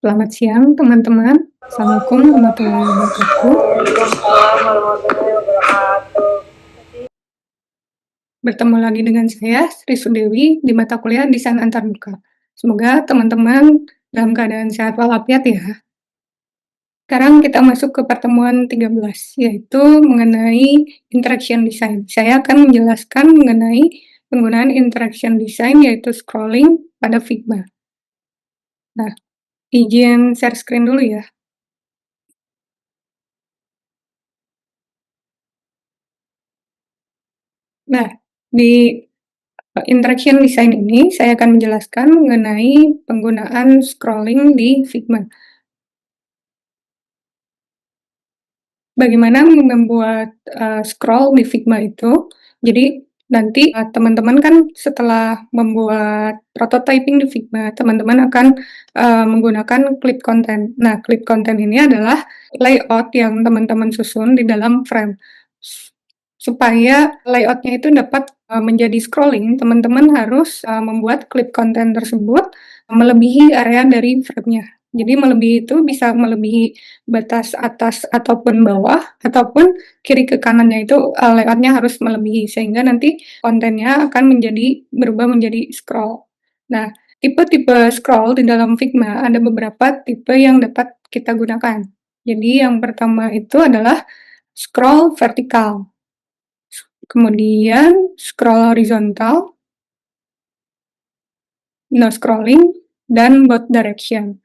Selamat siang teman-teman. Assalamualaikum warahmatullahi wabarakatuh. Waalaikumsalam warahmatullahi wabarakatuh. Bertemu lagi dengan saya, Sri Sudewi, di mata kuliah Desain Antarmuka. Semoga teman-teman dalam keadaan sehat walafiat ya. Sekarang kita masuk ke pertemuan 13, yaitu mengenai interaction design. Saya akan menjelaskan mengenai penggunaan interaction design, yaitu scrolling pada Figma. Nah, izin share screen dulu ya. Nah, di interaction design ini saya akan menjelaskan mengenai penggunaan scrolling di Figma. Bagaimana membuat, scroll di Figma itu, jadi nanti, teman-teman kan setelah membuat prototyping di Figma, teman-teman akan, menggunakan clip content. Nah, clip content ini adalah layout yang teman-teman susun di dalam frame. Supaya layout-nya itu dapat, menjadi scrolling, teman-teman harus, membuat clip content tersebut melebihi area dari frame-nya. Jadi melebihi itu bisa melebihi batas atas ataupun bawah, ataupun kiri ke kanannya itu, layout-nya harus melebihi, sehingga nanti kontennya akan berubah menjadi scroll. Nah, tipe-tipe scroll di dalam Figma ada beberapa tipe yang dapat kita gunakan. Jadi yang pertama itu adalah scroll vertikal. Kemudian scroll horizontal, no scrolling, dan both direction.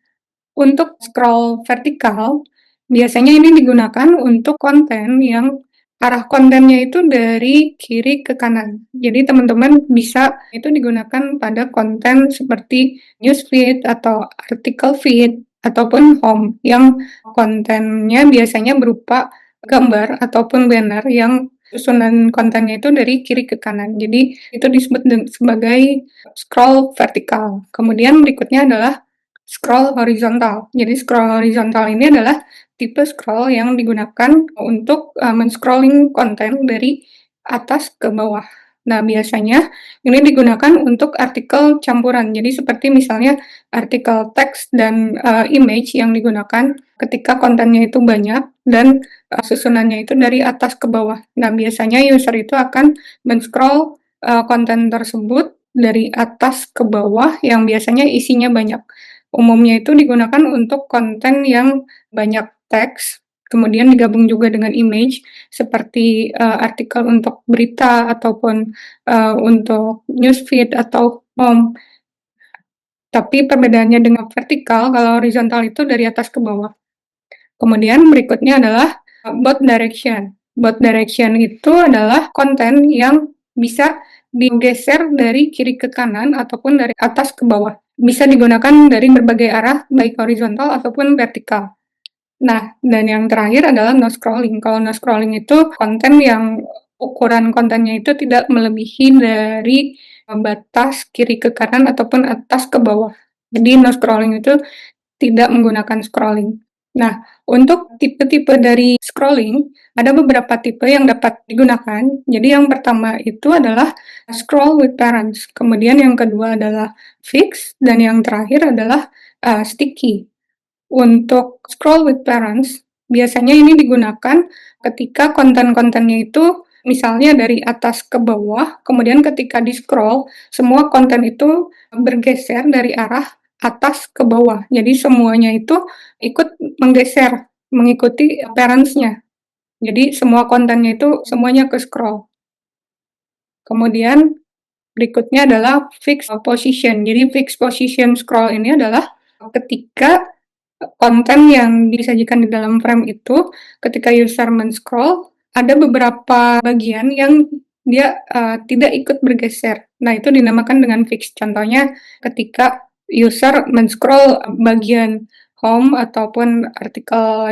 Untuk scroll vertikal, biasanya ini digunakan untuk konten yang arah kontennya itu dari kiri ke kanan. Jadi teman-teman bisa itu digunakan pada konten seperti newsfeed atau artikel feed ataupun home yang kontennya biasanya berupa gambar ataupun banner yang susunan kontennya itu dari kiri ke kanan. Jadi itu disebut sebagai scroll vertikal. Kemudian berikutnya adalah scroll horizontal. Jadi scroll horizontal ini adalah tipe scroll yang digunakan untuk, men-scrolling konten dari atas ke bawah. Nah, biasanya ini digunakan untuk artikel campuran. Jadi seperti misalnya artikel teks dan, image yang digunakan ketika kontennya itu banyak dan, susunannya itu dari atas ke bawah. Nah, biasanya user itu akan men-scroll, konten tersebut dari atas ke bawah yang biasanya isinya banyak. Umumnya itu digunakan untuk konten yang banyak teks, kemudian digabung juga dengan image, seperti, artikel untuk berita ataupun, untuk newsfeed atau home. Tapi perbedaannya dengan vertikal, kalau horizontal itu dari atas ke bawah. Kemudian berikutnya adalah, both direction. Both direction itu adalah konten yang bisa digeser dari kiri ke kanan ataupun dari atas ke bawah. Bisa digunakan dari berbagai arah, baik horizontal ataupun vertikal. Nah, dan yang terakhir adalah no scrolling. Kalau no scrolling itu konten yang ukuran kontennya itu tidak melebihi dari batas kiri ke kanan ataupun atas ke bawah. Jadi no scrolling itu tidak menggunakan scrolling. Nah, untuk tipe-tipe dari scrolling, ada beberapa tipe yang dapat digunakan. Jadi yang pertama itu adalah scroll with parents, kemudian yang kedua adalah fix, dan yang terakhir adalah sticky. Untuk scroll with parents, biasanya ini digunakan ketika konten-kontennya itu misalnya dari atas ke bawah, kemudian ketika di-scroll, semua konten itu bergeser dari arah atas ke bawah. Jadi semuanya itu ikut menggeser, mengikuti parents-nya. Jadi semua kontennya itu semuanya ke-scroll. Kemudian berikutnya adalah fixed position. Jadi fixed position scroll ini adalah ketika konten yang disajikan di dalam frame itu, ketika user men-scroll, ada beberapa bagian yang dia, tidak ikut bergeser. Nah, itu dinamakan dengan fix. Contohnya ketika user men-scroll bagian home ataupun artikel,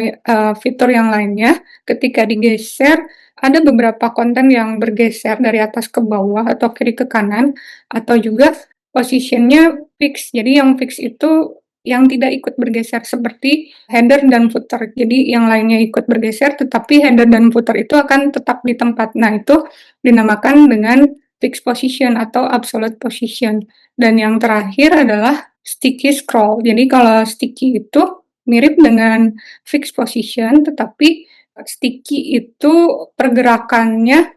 fitur yang lainnya, ketika digeser, ada beberapa konten yang bergeser dari atas ke bawah atau kiri ke kanan, atau juga posisinya fix. Jadi yang fix itu yang tidak ikut bergeser seperti header dan footer. Jadi yang lainnya ikut bergeser, tetapi header dan footer itu akan tetap di tempat. Nah, itu dinamakan dengan fixed position atau absolute position. Dan yang terakhir adalah sticky scroll. Jadi kalau sticky itu mirip dengan fixed position, tetapi sticky itu pergerakannya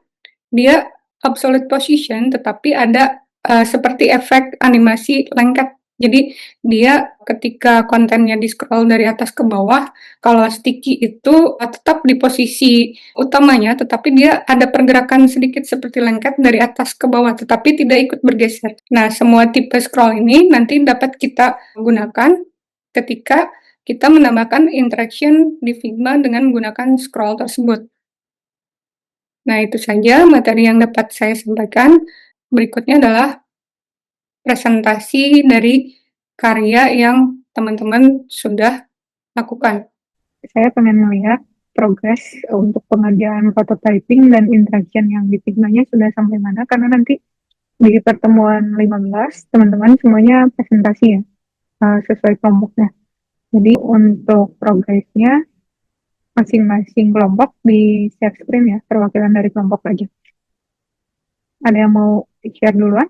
dia absolute position, tetapi ada seperti efek animasi lengket. Jadi dia ketika kontennya di-scroll dari atas ke bawah, kalau sticky itu tetap di posisi utamanya, tetapi dia ada pergerakan sedikit seperti lengket dari atas ke bawah, tetapi tidak ikut bergeser. Nah, semua tipe scroll ini nanti dapat kita gunakan ketika kita menambahkan interaction di Figma dengan menggunakan scroll tersebut. Nah, itu saja materi yang dapat saya sampaikan. Berikutnya adalah presentasi dari karya yang teman-teman sudah lakukan. Saya pengen melihat progres untuk pengerjaan prototyping dan interaction yang di Figma-nya sudah sampai mana, karena nanti di pertemuan 15, teman-teman semuanya presentasi ya, sesuai kelompoknya. Jadi untuk progresnya, masing-masing kelompok di share screen ya, perwakilan dari kelompok aja. Ada yang mau share duluan?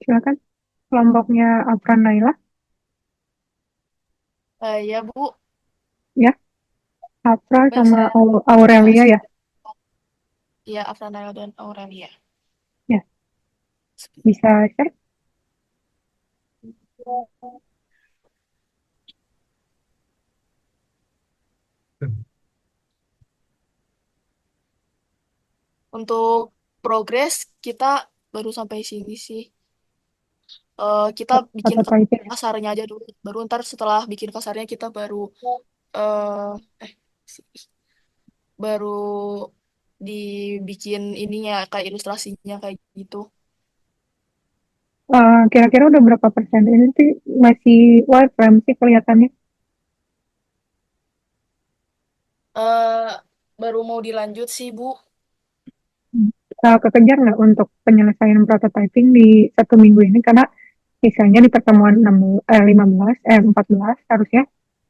Silakan. Kelompoknya Afran Naila, Ya, Bu. ya. Afra Baik, sama saya Aurelia ya. ya Afranail dan Aurelia. Ya, bisa share. Untuk progres kita baru sampai sini sih. Kita bikin Prototyping ya. kasarnya aja dulu. Baru ntar setelah bikin kasarnya kita baru eh eh baru dibikin ininya kayak ilustrasinya kayak gitu. Kira-kira udah berapa persen? Ini sih masih wireframe sih kelihatannya. eh Baru mau dilanjut sih, Bu. Kekejar nggak untuk penyelesaian prototyping di 1 minggu ini? Karena sisanya di pertemuan 15, 14 harusnya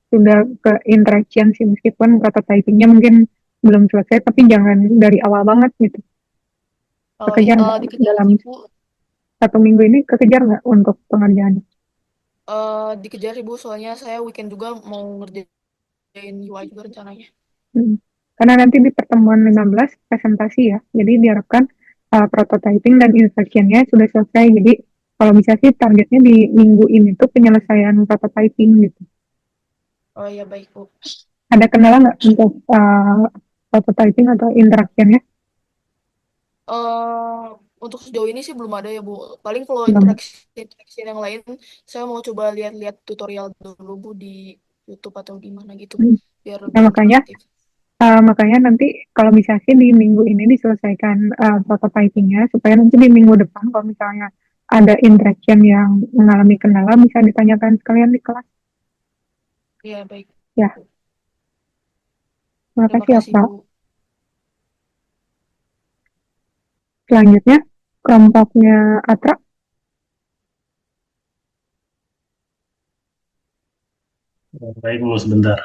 sudah ke interaction sih, meskipun prototypingnya mungkin belum selesai, tapi jangan dari awal banget gitu. Kekejar nggak Dikejar dalam sih, Bu. 1 minggu ini, kekejar nggak untuk pengerjaannya? Dikejar sih, Bu, soalnya saya weekend juga mau ngerjain UI juga rencananya. Karena nanti di pertemuan 15 presentasi ya, jadi diharapkan prototyping dan instruction-nya sudah selesai. Jadi kalau bisa sih targetnya di minggu ini tuh penyelesaian prototyping gitu. Oh ya, baik, Bu. Ada kendala nggak untuk prototyping atau interaction-nya? Untuk sejauh ini sih belum ada ya, Bu. Paling kalau Belum. interaksi yang lain, saya mau coba lihat-lihat tutorial dulu, Bu, di YouTube atau di mana gitu, biar Nah, lebih makanya interaktif. makanya nanti kalau bisa sih di minggu ini diselesaikan prototypingnya, supaya nanti di minggu depan kalau misalnya ada interaction yang mengalami kendala bisa ditanyakan sekalian di kelas. Ya, baik. Ya, terima Terima kasih ya kasih, Pak. Bu. Selanjutnya kelompoknya Atra. Baik, Bu, sebentar.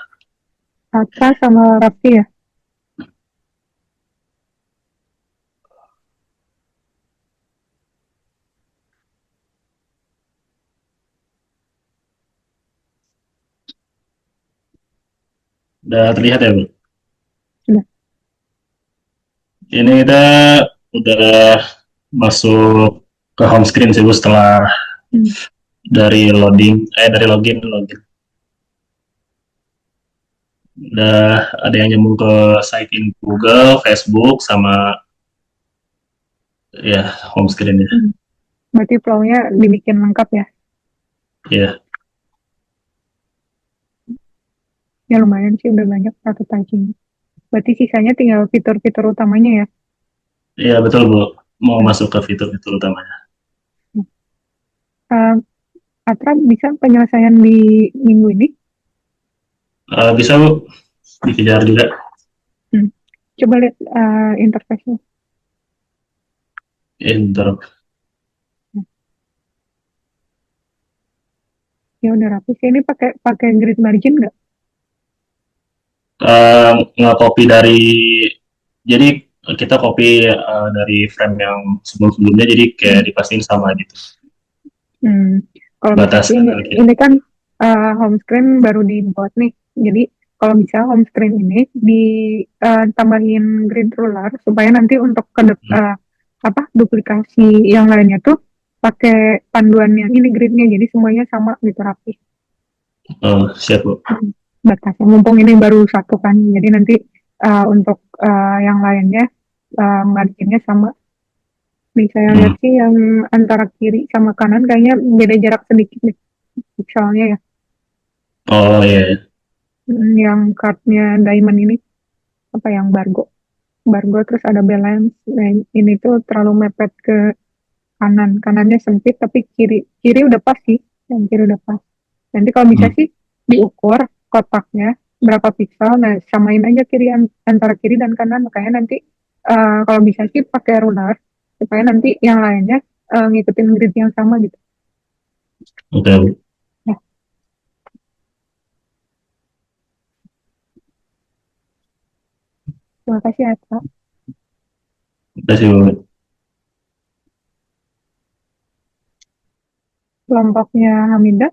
Atra sama Raffi ya. Udah terlihat ya, Bu? Sudah. Ini kita udah masuk ke home screen sih, Bu, setelah dari login. Udah ada yang nyambung ke site in Google, Facebook, sama ya home screen ya. Berarti flow-nya dibikin lengkap ya. Ya, Ya lumayan sih, udah banyak prototyping. Berarti sisanya tinggal fitur-fitur utamanya ya. iya betul, Bu. Mau masuk ke fitur-fitur utamanya. Atra bisa penyelesaian di minggu ini? Bisa, Bu, dikejar juga. Coba lihat interface-nya. Bentar. Ya udah rapi sih. Ini pakai grid margin nggak? Nge-copy dari, jadi kita copy dari frame yang sebelum-sebelumnya, jadi kayak dipastiin sama gitu Hmm. Kalau bisa sih batasan kita. ini kan home screen baru dibuat nih. Jadi kalau bisa home screen ini ditambahin grid ruler supaya nanti untuk apa duplikasi yang lainnya tuh pakai panduan yang ini gridnya. Jadi semuanya sama gitu rapi. Siap Bu. Batasnya mumpung ini baru satu kan. Jadi nanti untuk yang lainnya marginnya sama. Nih saya lihat sih yang antara kiri sama kanan kayaknya beda jarak sedikit nih pikselnya ya. Oh iya. Yang cardnya diamond ini apa yang Bargo. Bargo terus ada balance. Nah, ini tuh terlalu mepet ke kanan. Kanannya sempit tapi kiri udah pas sih. Yang kiri udah pas. Nanti kalau bisa sih diukur kotaknya berapa piksel. Nah, samain aja antara kiri dan kanan. Makanya nanti kalau bisa sih pakai ruler supaya nanti yang lainnya ngikutin grid yang sama gitu. Oke Bu. Ya, terima kasih Atta. Terima kasih Bu. Kelompoknya Hamidah,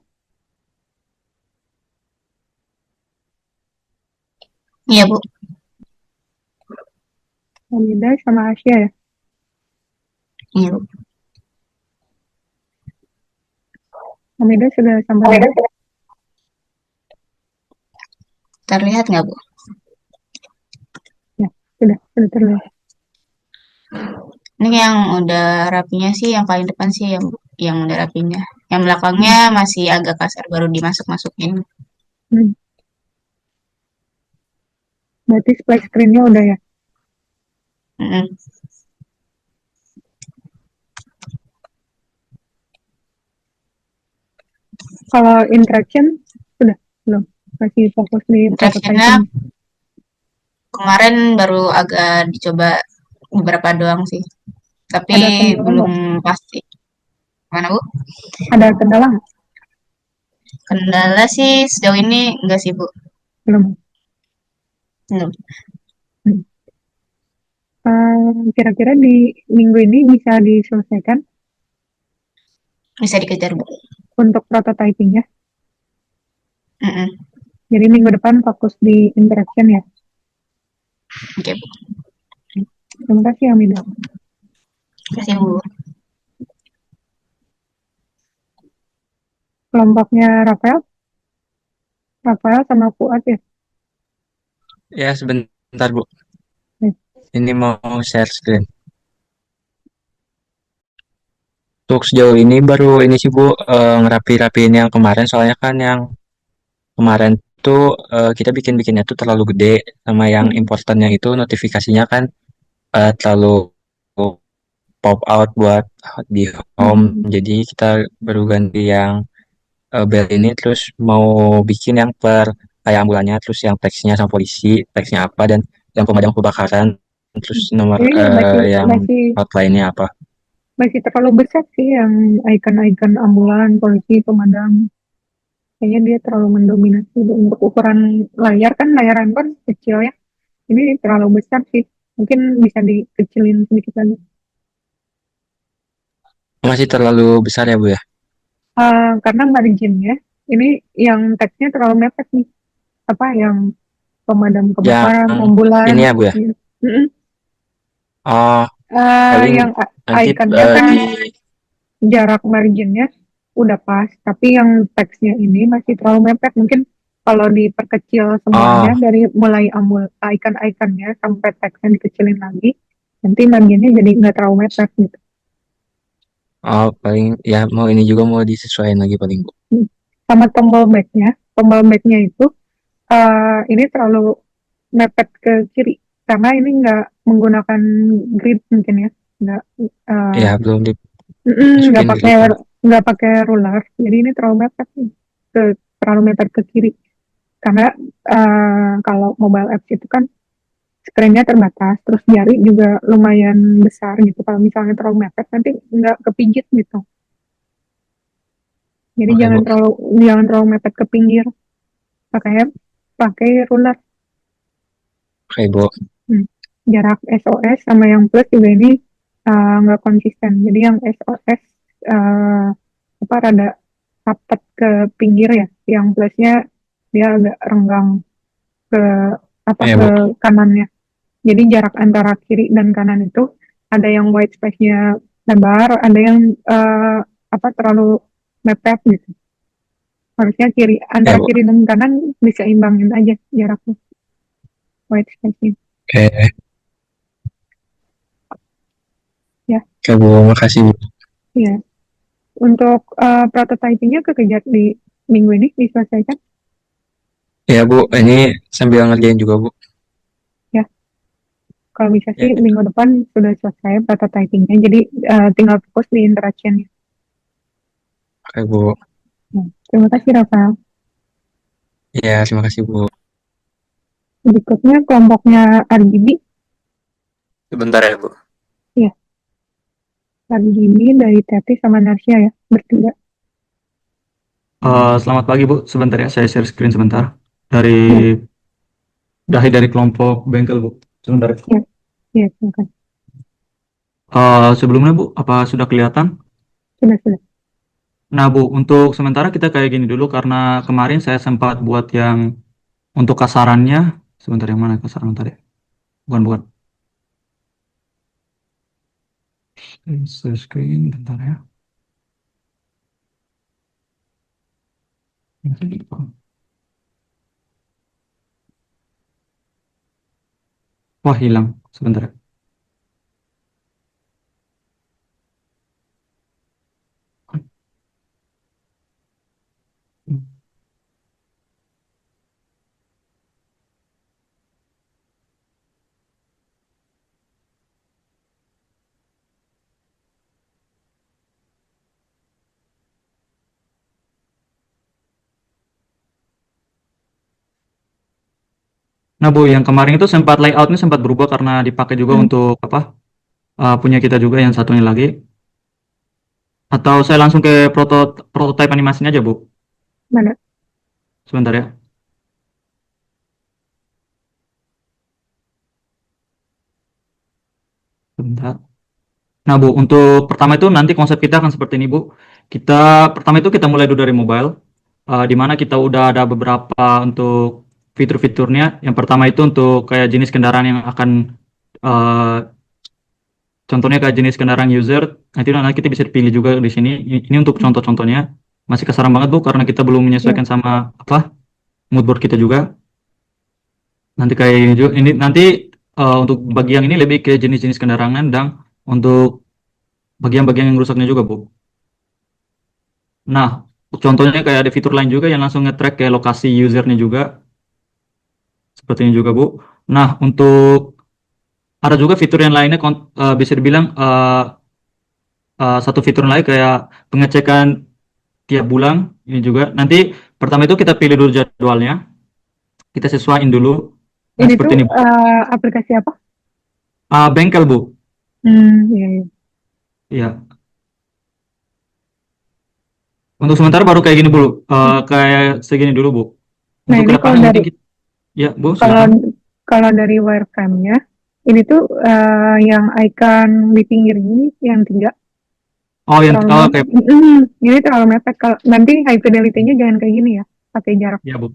Iya, Bu. Hamidah sama Asia ya. Iya, Bu. Hamidah sudah sampai mana? Terlihat nggak, Bu? Ya, sudah terlihat. Ini yang udah rapinya sih, yang paling depan sih yang udah rapinya. Yang belakangnya masih agak kasar, baru dimasuk-masukin. Hmm. Berarti splash screen-nya udah ya. Mm-mm. Kalau interaction sudah belum, masih fokus di Interaction-nya prototyping. kemarin baru agak dicoba beberapa doang sih. Tapi Ada kendala belum nggak? pasti. Mana, Bu? Ada kendala nggak? Kendala sih sejauh ini enggak sih, Bu. Belum. Belum. Hmm. Kira-kira di minggu ini bisa diselesaikan Bisa dikejar, Bu. untuk prototypingnya. Mm-mm. Jadi minggu depan fokus di interaction ya. Oke, Bu. Terima kasih Hamidah. Terima kasih, Bu. Kelompoknya Rafael sama Fuad ya. Ya, sebentar, Bu. Hmm. Ini mau share screen. Untuk sejauh ini baru ini sih, Bu, ngerapi-rapiin yang kemarin. Soalnya kan yang kemarin tuh kita bikin-bikinnya tuh terlalu gede. Sama yang importantnya itu notifikasinya kan terlalu pop out buat di home. Jadi kita baru ganti yang bel ini, terus mau bikin yang per kayak ambulannya, terus yang teksnya sama polisi, teksnya apa, dan yang pemadam kebakaran, terus nomor Ini yang hotline-nya apa. masih terlalu besar sih yang icon-icon ambulan, polisi, pemadam. Kayaknya dia terlalu mendominasi untuk ukuran layar kan layar handphone kecil ya. Ini terlalu besar sih. Mungkin bisa dikecilin sedikit lagi. Masih terlalu besar ya, Bu ya? Karena marginnya ini yang teksnya terlalu mepet nih. Apa yang pemadam kebakaran, Yang ambulan. ini ya, Bu ya? Mm-mm. Oh, paling Yang nanti iconnya kan di jarak marginnya udah pas, tapi yang teksnya ini masih terlalu mepet. Mungkin kalau diperkecil semuanya dari mulai icon-iconnya sampai teksnya dikecilin lagi, nanti marginnya jadi nggak terlalu mepet gitu. paling ya mau ini juga mau disesuaikan lagi paling, Bu. Sama tombol backnya itu ini terlalu mepet ke kiri karena ini nggak menggunakan grid mungkin ya, nggak Ya, belum nggak dimasukin pakai grid. nggak pakai ruler, jadi ini terlalu mepet nih, terlalu mepet ke kiri karena kalau mobile apps itu kan screen-nya terbatas, terus jari juga lumayan besar gitu. Kalau misalnya terlalu mepet nanti nggak kepijit gitu. Jadi Oke, jangan Bu. terlalu mepet ke pinggir. Pakai ruler. Oke, Bu. jarak SOS sama yang plus juga ini nggak konsisten. Jadi yang SOS rada rapat ke pinggir ya, yang plusnya dia agak renggang ke Iya, ke Bu. kanannya. Jadi jarak antara kiri dan kanan itu ada yang white space-nya lebar, ada yang terlalu mepet gitu. Harusnya Iya, antara Bu. kiri dan kanan bisa imbangin aja jaraknya white space-nya. Oke. Ya, Oke, Bu. Makasih, Bu. ya. Untuk prototyping-nya kekejar di minggu ini diselesaikan Ya, Bu. Ini sambil ngerjain juga, Bu. ya. Kalau bisa Ya. sih minggu depan sudah selesai prototyping-nya. Jadi tinggal fokus di interaction-nya. Oke, Bu. Ya. Terima kasih Rafael. Ya, terima kasih, Bu. Berikutnya kelompoknya RGB. Sebentar ya, Bu. Ya, RGB dari Teti sama Narsya ya, bertiga. Selamat pagi Bu, sebentar ya saya share screen sebentar dari Ya, dari kelompok bengkel Bu. Sebentar. ya, ya, silakan. Sebelumnya Bu, apa sudah kelihatan? Sudah. Nah Bu, untuk sementara kita kayak gini dulu karena kemarin saya sempat buat yang untuk kasarannya. Sebentar, yang mana kasaran tadi? Bukan. Share screen, bentar ya. Wah, hilang. Sebentar ya. Nah Bu, yang kemarin itu sempat layoutnya sempat berubah karena dipakai juga untuk apa? Punya kita juga yang satunya lagi. Atau saya langsung ke prototype animasinya aja Bu. Mana? Sebentar ya. Sebentar. Nah Bu, untuk pertama itu nanti konsep kita akan seperti ini Bu. Pertama itu kita mulai dulu dari mobile, di mana kita udah ada beberapa untuk fitur-fiturnya. Yang pertama itu untuk kayak jenis kendaraan yang akan, uh, contohnya kayak jenis kendaraan user, nanti kita bisa pilih juga di sini. Ini untuk contoh-contohnya. Masih kasaran banget Bu, karena kita belum menyesuaikan Ya, sama apa moodboard kita juga. Nanti kayak ini juga, ini nanti untuk bagian ini lebih ke jenis-jenis kendaraan dan untuk bagian-bagian yang rusaknya juga Bu. Nah, contohnya kayak ada fitur lain juga yang langsung nge-track ke lokasi usernya juga, seperti ini juga Bu. Nah, untuk ada juga fitur yang lainnya, bisa dibilang satu fitur lain kayak pengecekan tiap bulan, ini juga. Nanti pertama itu kita pilih dulu jadwalnya, kita sesuaiin dulu. Nah, ini seperti tuh ini Bu. aplikasi apa? Bengkel Bu. Iya. Iya. Untuk sementara baru kayak gini Bu. Kayak segini dulu Bu. Nah, Untuk ini kedepannya mungkin ya Bu, kalau silakan. kalau dari wireframe-nya, ini tuh yang icon di pinggir ini yang 3 Oh, yang terlalu oke. ini terlalu mepet. Kalau nanti high fidelity-nya jangan kayak gini ya, pakai jarak. Ya Bu.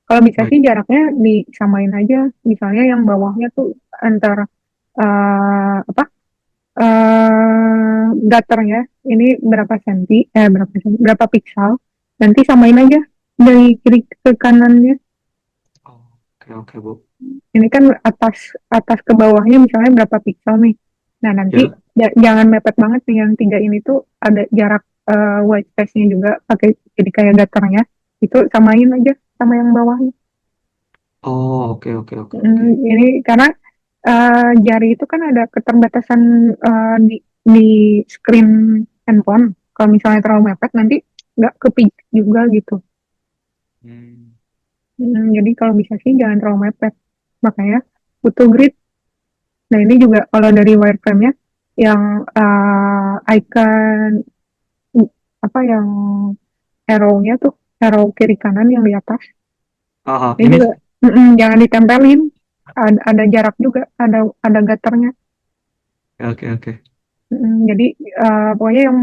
Kalau bisa Baik. sih jaraknya disamain aja, misalnya yang bawahnya tuh antara apa gutternya ini berapa pixel, nanti samain aja dari kiri ke kanannya. Oke Bu. Ini kan atas atas ke bawahnya misalnya berapa pixel nih. Nah, nanti Ya. jangan mepet banget nih, yang 3 ini tuh ada jarak white space-nya juga, pakai jadi kayak gutternya. Itu samain aja sama yang bawahnya. Oh, oke. Ini karena jari itu kan ada keterbatasan di screen handphone. Kalau misalnya terlalu mepet nanti nggak kepijak juga gitu. Jadi kalau bisa sih jangan terlalu mepet. Makanya butuh grid. Nah, ini juga kalau dari wireframe-nya yang icon yang arrow-nya tuh, arrow kiri kanan yang di atas. Ini Ini juga jangan ditempelin. ada jarak juga, ada gutternya. Oke. Jadi pokoknya yang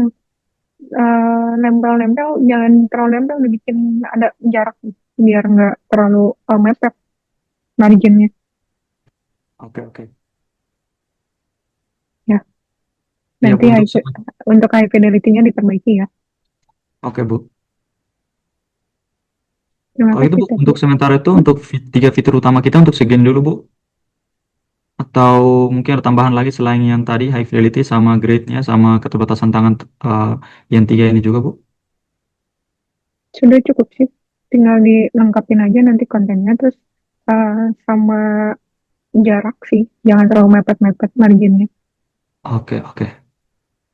nempel-nempel jangan terlalu nempel, dibikin ada jarak biar nggak terlalu mepet marginnya. Oke. Ya, Iya, nanti Bu, untuk high fidelity-nya diperbaiki ya. oke, Bu. Terima Kalau itu, kasih Bu, Teh. untuk sementara itu untuk 3 fitur utama kita untuk segini dulu, Bu. Atau mungkin ada tambahan lagi selain yang tadi high fidelity sama grade-nya sama keterbatasan tangan yang 3 ini juga, Bu. Sudah cukup sih, tinggal dilengkapin aja nanti kontennya, terus sama jarak sih, jangan terlalu mepet-mepet marginnya. Oke.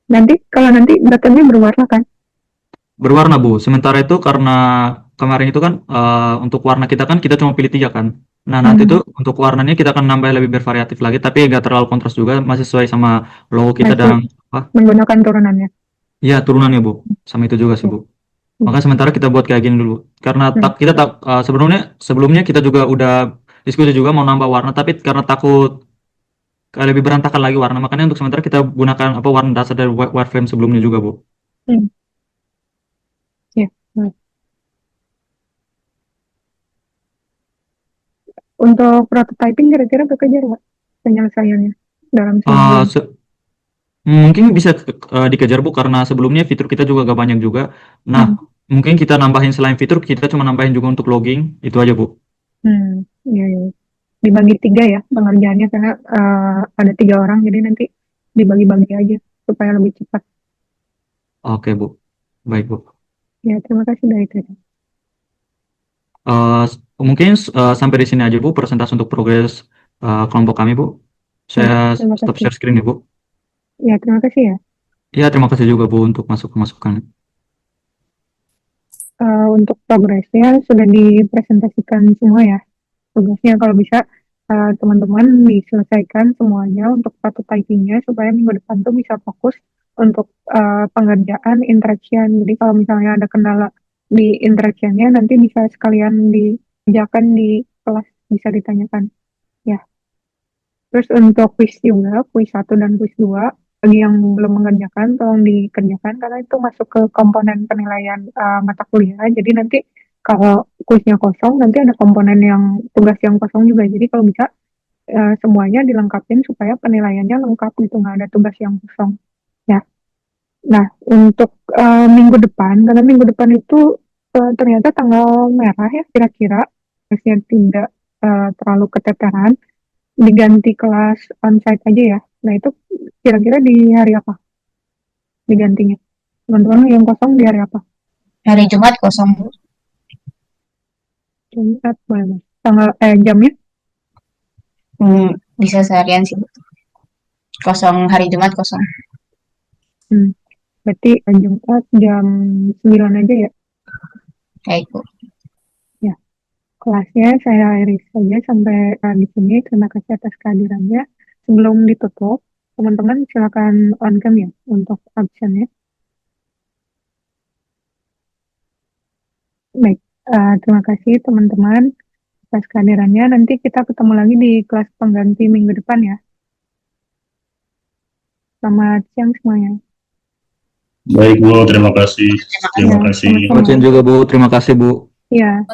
Nanti kalau nanti buttonnya berwarna kan? Berwarna, Bu. Sementara itu karena kemarin itu kan untuk warna kita kan kita cuma pilih 3 kan. Nah, nanti tuh untuk warnanya kita akan nambah lebih bervariatif lagi, tapi nggak terlalu kontras juga, masih sesuai sama logo kita Masih dan apa? menggunakan turunannya. Ya, turunannya, Bu. Sama itu juga sih, Ya. Bu. Maka sementara kita buat kayak gini dulu. Karena Hmm. kita sebelumnya kita juga udah diskusi juga mau nambah warna, tapi karena takut lebih berantakan lagi warna, makanya untuk sementara kita gunakan apa warna dasar dari wireframe sebelumnya juga, Bu. Hmm. Ya. Baik. Untuk prototyping kira-kira kekejar nggak penyelesaiannya dalam Eh, sebulan? Mungkin bisa dikejar, Bu, karena sebelumnya fitur kita juga gak banyak juga. Nah, mungkin kita nambahin selain fitur, kita cuma nambahin juga untuk logging, itu aja, Bu. Iya, iya. Dibagi 3 ya pengerjaannya karena ada 3 orang, jadi nanti dibagi-bagi aja supaya lebih cepat. Oke, Bu. Baik, Bu. Ya, terima kasih dari tadi. Eh, Mungkin sampai di sini aja, Bu, presentasi untuk progres kelompok kami, Bu. Saya Terima stop kasih. share screen ya, Bu. Ya, terima kasih ya. Ya, terima kasih juga, Bu, untuk masukan. Untuk progresnya sudah dipresentasikan semua ya. Tugasnya kalau bisa teman-teman diselesaikan semuanya untuk prototypingnya supaya minggu depan tuh bisa fokus untuk pengerjaan interaction. Jadi kalau misalnya ada kendala di interactionnya nanti bisa sekalian dikerjakan di kelas, bisa ditanyakan ya. Terus untuk quiz juga, quiz 1 dan quiz 2 bagi yang belum mengerjakan tolong dikerjakan karena itu masuk ke komponen penilaian mata kuliah. Jadi nanti kalau kuisnya kosong nanti ada komponen yang tugas yang kosong juga. Jadi kalau bisa semuanya dilengkapin supaya penilaiannya lengkap gitu, nggak ada tugas yang kosong ya. Nah, untuk minggu depan, karena minggu depan itu ternyata tanggal merah ya kira-kira, harusnya tidak terlalu keteteran, diganti kelas onsite aja ya. Nah, itu kira-kira di hari apa digantinya? Teman-teman yang kosong di hari apa? Hari Jumat kosong, Bu. Jumat, boleh. Tanggal, jamnya? Bisa seharian sih, Bu. Kosong, hari Jumat kosong. Berarti Jumat jam 9 aja ya? Baik, Bu. Ya, kelasnya saya akhiri saja sampai di sini. Terima kasih atas kehadirannya. Sebelum ditutup, teman-teman silakan on cam ya untuk absennya. Baik, terima kasih teman-teman atas kehadirannya. Nanti kita ketemu lagi di kelas pengganti minggu depan ya. Selamat siang semuanya. Baik, Bu, terima kasih. Terima kasih. Terima kasih juga, Bu. Terima kasih, Bu. Ya.